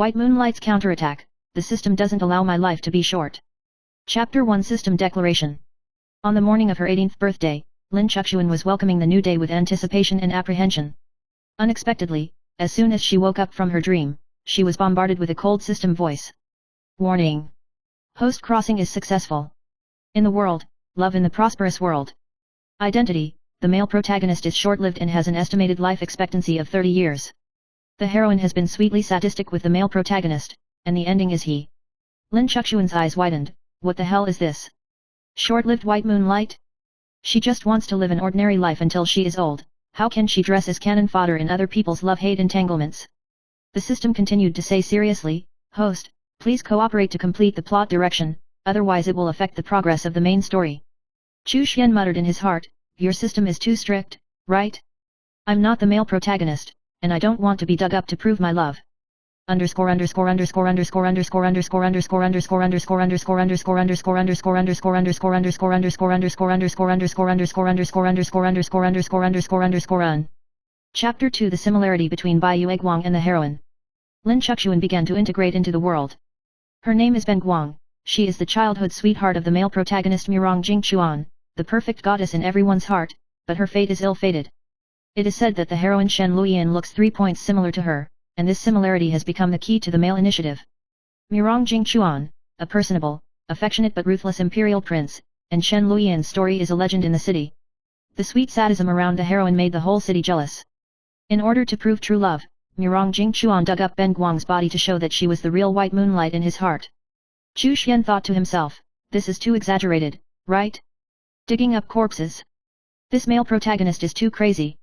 White Moonlight's Counterattack, the system doesn't allow my life to be short. Chapter 1 System Declaration. On the morning of her 18th birthday, Lin Chuxuan was welcoming the new day with anticipation and apprehension. Unexpectedly, as soon as she woke up from her dream, she was bombarded with a cold system voice. Warning! Host crossing is successful. In the world, love in the prosperous world. Identity, the male protagonist is short-lived and has an estimated life expectancy of 30 years. The heroine has been sweetly sadistic with the male protagonist, and the ending is he. Lin Chuxuan's eyes widened. What the hell is this? Short-lived White Moonlight? She just wants to live an ordinary life until she is old. How can she dress as cannon fodder in other people's love-hate entanglements? The system continued to say seriously, Host, please cooperate to complete the plot direction, otherwise it will affect the progress of the main story. Chu Xian muttered in his heart, your system is too strict, right? I'm not the male protagonist, and I don't want to be dug up to prove my love. Chapter 2 The similarity between Bai Yueguang and the heroine. Lin Chuxuan began to integrate into the world. Her name is Ben Guang, she is the childhood sweetheart of the male protagonist Mirong Jingchuan, the perfect goddess in everyone's heart, but her fate is ill-fated. It is said that the heroine Shen Luoyan looks 3 points similar to her, and this similarity has become the key to the male initiative. Mirong Jingchuan, a personable, affectionate but ruthless imperial prince, and Shen Luoyan's story is a legend in the city. The sweet sadism around the heroine made the whole city jealous. In order to prove true love, Mirong Jingchuan dug up Ben Guang's body to show that she was the real White Moonlight in his heart. Chu Xian thought to himself, this is too exaggerated, right? Digging up corpses? This male protagonist is too crazy.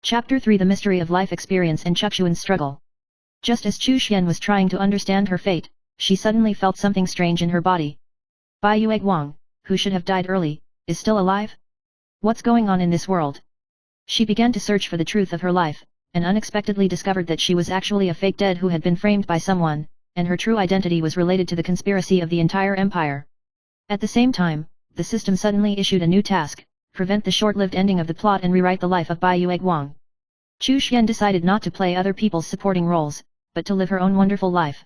Chapter 3 The Mystery of Life Experience and Chuxuan's Struggle. Just as Chu Xian was trying to understand her fate, she suddenly felt something strange in her body. Bai Yueguang, who should have died early, is still alive? What's going on in this world? She began to search for the truth of her life, and unexpectedly discovered that she was actually a fake dead who had been framed by someone, and her true identity was related to the conspiracy of the entire empire. At the same time, the system suddenly issued a new task, prevent the short-lived ending of the plot and rewrite the life of Bai Yueguang. Chu Xian decided not to play other people's supporting roles, but to live her own wonderful life.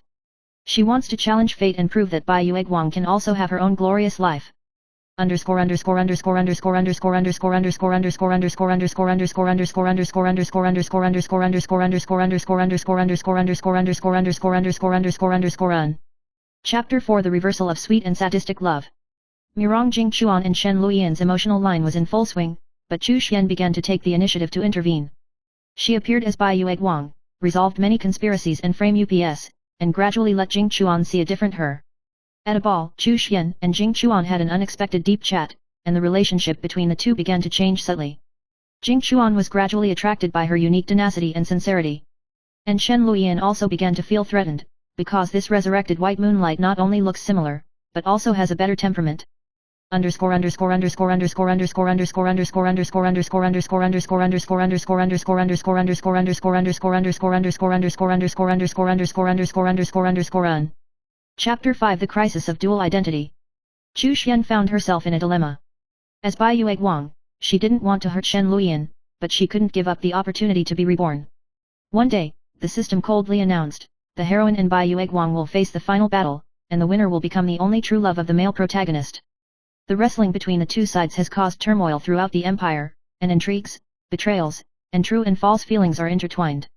She wants to challenge fate and prove that Bai Yueguang can also have her own glorious life. Chapter 4 The Reversal of Sweet and Sadistic Love. Mirong Jingchuan and Shen Luoyan's emotional line was in full swing, but Chu Xian began to take the initiative to intervene. She appeared as Bai Yueguang, resolved many conspiracies and frame UPS, and gradually let Jingchuan see a different her. At a ball, Chu Xian and Jingchuan had an unexpected deep chat, and the relationship between the two began to change subtly. Jingchuan was gradually attracted by her unique tenacity and sincerity. And Shen Luoyan also began to feel threatened, because this resurrected White Moonlight not only looks similar, but also has a better temperament. Chapter 5 The Crisis of Dual Identity. Chu Xian found herself in a dilemma. As Bai Yueguang, she didn't want to hurt Shen Luoyan, but she couldn't give up the opportunity to be reborn. One day, the system coldly announced, the heroine and Bai Yueguang will face the final battle, and the winner will become the only true love of the male protagonist. The wrestling between the two sides has caused turmoil throughout the empire, and intrigues, betrayals, and true and false feelings are intertwined.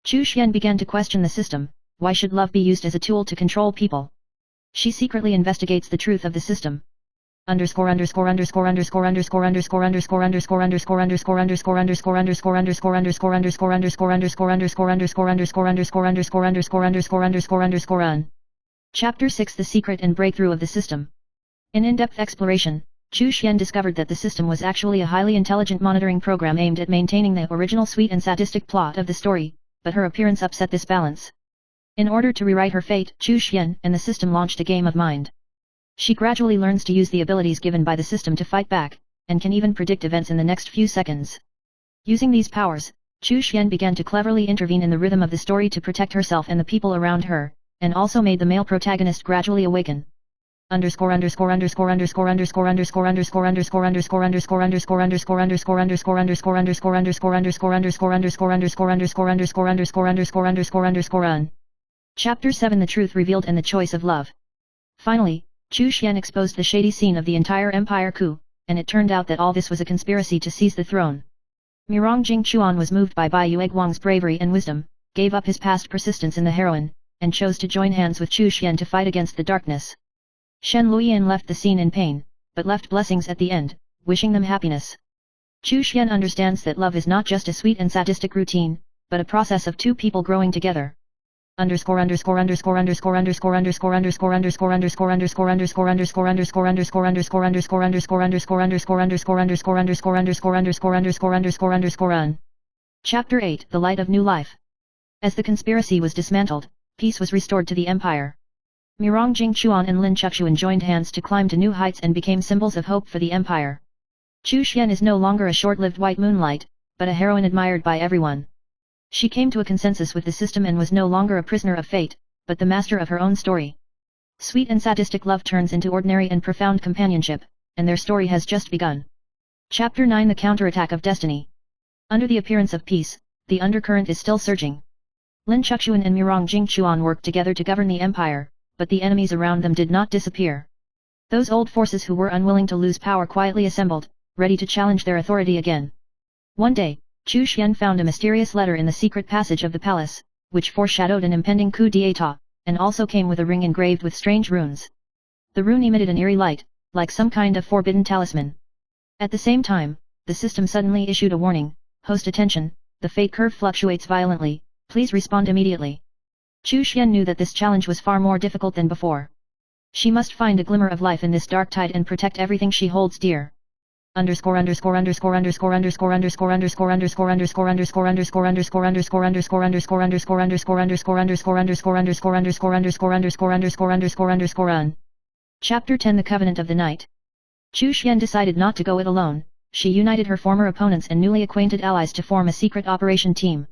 Chu Xian began to question the system. Why should love be used as a tool to control people? She secretly investigates the truth of the system. Chapter 6 The Secret and Breakthrough of the System. In in-depth exploration, Chu Xian discovered that the system was actually a highly intelligent monitoring program aimed at maintaining the original sweet and sadistic plot of the story, but her appearance upset this balance. In order to rewrite her fate, Chu Xian and the system launched a game of mind. She gradually learns to use the abilities given by the system to fight back, and can even predict events in the next few seconds. Using these powers, Chu Xian began to cleverly intervene in the rhythm of the story to protect herself and the people around her, and also made the male protagonist gradually awaken. Chapter 7 The Truth Revealed and the Choice of Love. Finally, Chu Xian exposed the shady scene of the entire empire coup, and it turned out that all this was a conspiracy to seize the throne. Mirong Jingchuan was moved by Bai Yueguang's bravery and wisdom, gave up his past persistence in the heroine, and chose to join hands with Chu Xian to fight against the darkness. Shen Luoyan left the scene in pain, but left blessings at the end, wishing them happiness. Chu Xian understands that love is not just a sweet and sadistic routine, but a process of two people growing together. Chapter 8 The Light of New Life. As the conspiracy was dismantled, peace was restored to the empire. Mirong Jingchuan and Lin Chuxuan joined hands to climb to new heights and became symbols of hope for the empire. Chu Xian is no longer a short-lived white moonlight, but a heroine admired by everyone. She came to a consensus with the system and was no longer a prisoner of fate, but the master of her own story. Sweet and sadistic love turns into ordinary and profound companionship, and their story has just begun. Chapter 9 The Counterattack of Destiny. Under the appearance of peace, the undercurrent is still surging. Lin Chuxuan and Mirong Jingchuan worked together to govern the empire, but the enemies around them did not disappear. Those old forces who were unwilling to lose power quietly assembled, ready to challenge their authority again. One day, Chu Xian found a mysterious letter in the secret passage of the palace, which foreshadowed an impending coup d'état, and also came with a ring engraved with strange runes. The rune emitted an eerie light, like some kind of forbidden talisman. At the same time, the system suddenly issued a warning, "Host attention, the fate curve fluctuates violently, please respond immediately." Chu Xian knew that this challenge was far more difficult than before. She must find a glimmer of life in this dark tide and protect everything she holds dear. Chapter 10 The Covenant of the Night. Chu Xian decided not to go it alone. She united her former opponents and newly acquainted allies to form a secret operation team.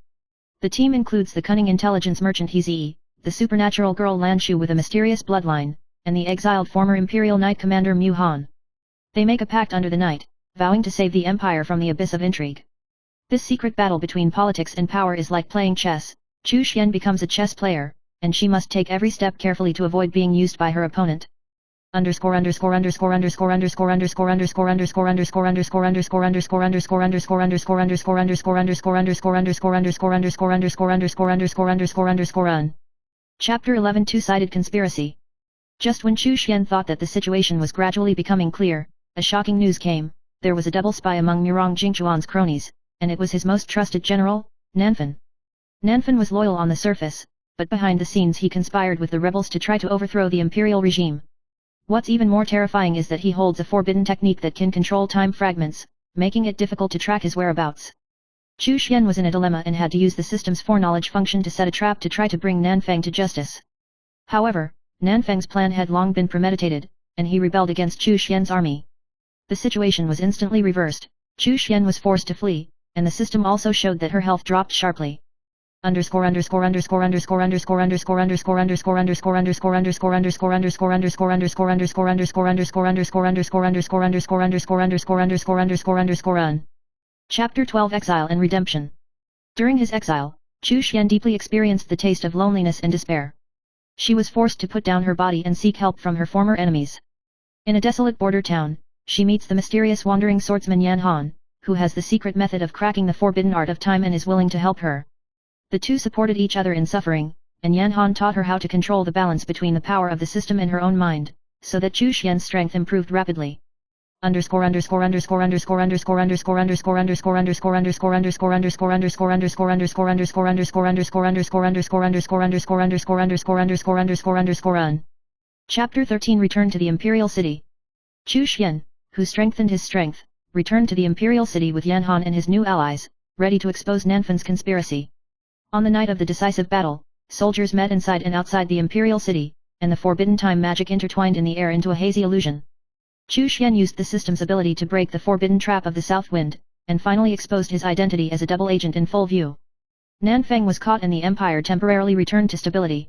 The team includes the cunning intelligence merchant He Zi, the supernatural girl Lan Shu with a mysterious bloodline, and the exiled former Imperial Knight Commander Mu Han. They make a pact under the night, vowing to save the empire from the abyss of intrigue. This secret battle between politics and power is like playing chess. Chu Xian becomes a chess player, and she must take every step carefully to avoid being used by her opponent. Chapter 11 Two-Sided Conspiracy. Just when Chu Xian thought that the situation was gradually becoming clear, a shocking news came. There was a double spy among Mirong Jingchuan's cronies, and it was his most trusted general, Nanfan. Nanfan was loyal on the surface, but behind the scenes he conspired with the rebels to try to overthrow the imperial regime. What's even more terrifying is that he holds a forbidden technique that can control time fragments, making it difficult to track his whereabouts. Chu Xian was in a dilemma and had to use the system's foreknowledge function to set a trap to try to bring Nanfang to justice. However, Nanfang's plan had long been premeditated, and he rebelled against Chu Xian's army. The situation was instantly reversed. Chu Xian was forced to flee, and the system also showed that her health dropped sharply. Chapter 12 Exile and Redemption. During his exile, Chu Xian deeply experienced the taste of loneliness and despair. She was forced to put down her body and seek help from her former enemies. In a desolate border town, she meets the mysterious wandering swordsman Yan Han, who has the secret method of cracking the forbidden art of time and is willing to help her. The two supported each other in suffering, and Yan Han taught her how to control the balance between the power of the system and her own mind, so that Chu Xian's strength improved rapidly. Chapter 13 Return to the Imperial City. Chu Xian, who strengthened his strength, returned to the Imperial City with Yan Han and his new allies, ready to expose Nanfan's conspiracy. On the night of the decisive battle, soldiers met inside and outside the Imperial City, and the forbidden time magic intertwined in the air into a hazy illusion. Chu Xian used the system's ability to break the forbidden trap of the South Wind, and finally exposed his identity as a double agent in full view. Nanfang was caught and the empire temporarily returned to stability.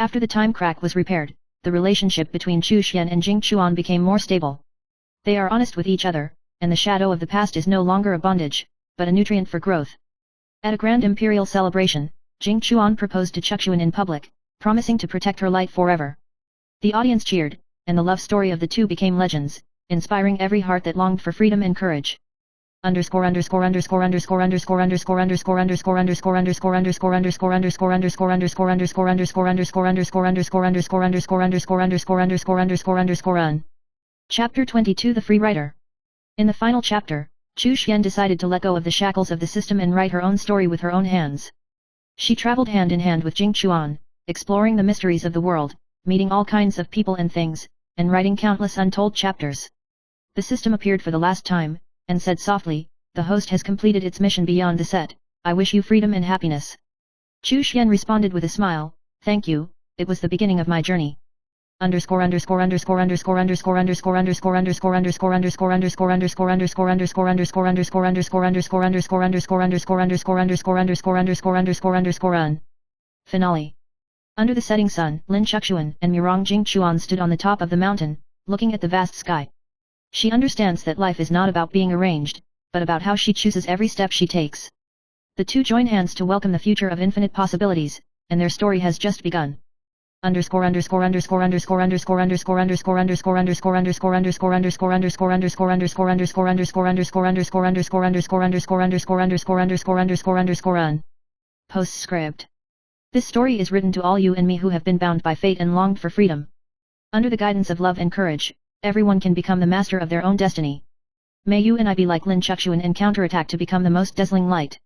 After the time crack was repaired, the relationship between Chu Xian and Jing Chuan became more stable. They are honest with each other, and the shadow of the past is no longer a bondage, but a nutrient for growth. At a grand imperial celebration, Jing Chuan proposed to Chuxuan in public, promising to protect her light forever. The audience cheered, and the love story of the two became legends, inspiring every heart that longed for freedom and courage. Chapter 22 The Free Writer. In the final chapter, Chu Xian decided to let go of the shackles of the system and write her own story with her own hands. She traveled hand in hand with Jing Chuan, exploring the mysteries of the world, meeting all kinds of people and things, and writing countless untold chapters. The system appeared for the last time, and said softly, "The host has completed its mission beyond the set. I wish you freedom and happiness." Chu Xian responded with a smile, "Thank you, it was the beginning of my journey." Finale. Under the setting sun, Lin Chuxuan and Murong Jingchuan stood on the top of the mountain, looking at the vast sky. She understands that life is not about being arranged, but about how she chooses every step she takes. The two join hands to welcome the future of infinite possibilities, and their story has just begun. Postscript. This story is written to all you and me who have been bound by fate and longed for freedom. Under the guidance of love and courage, everyone can become the master of their own destiny. May you and I be like Lin Chuxuan and Counterattack to become the most dazzling light.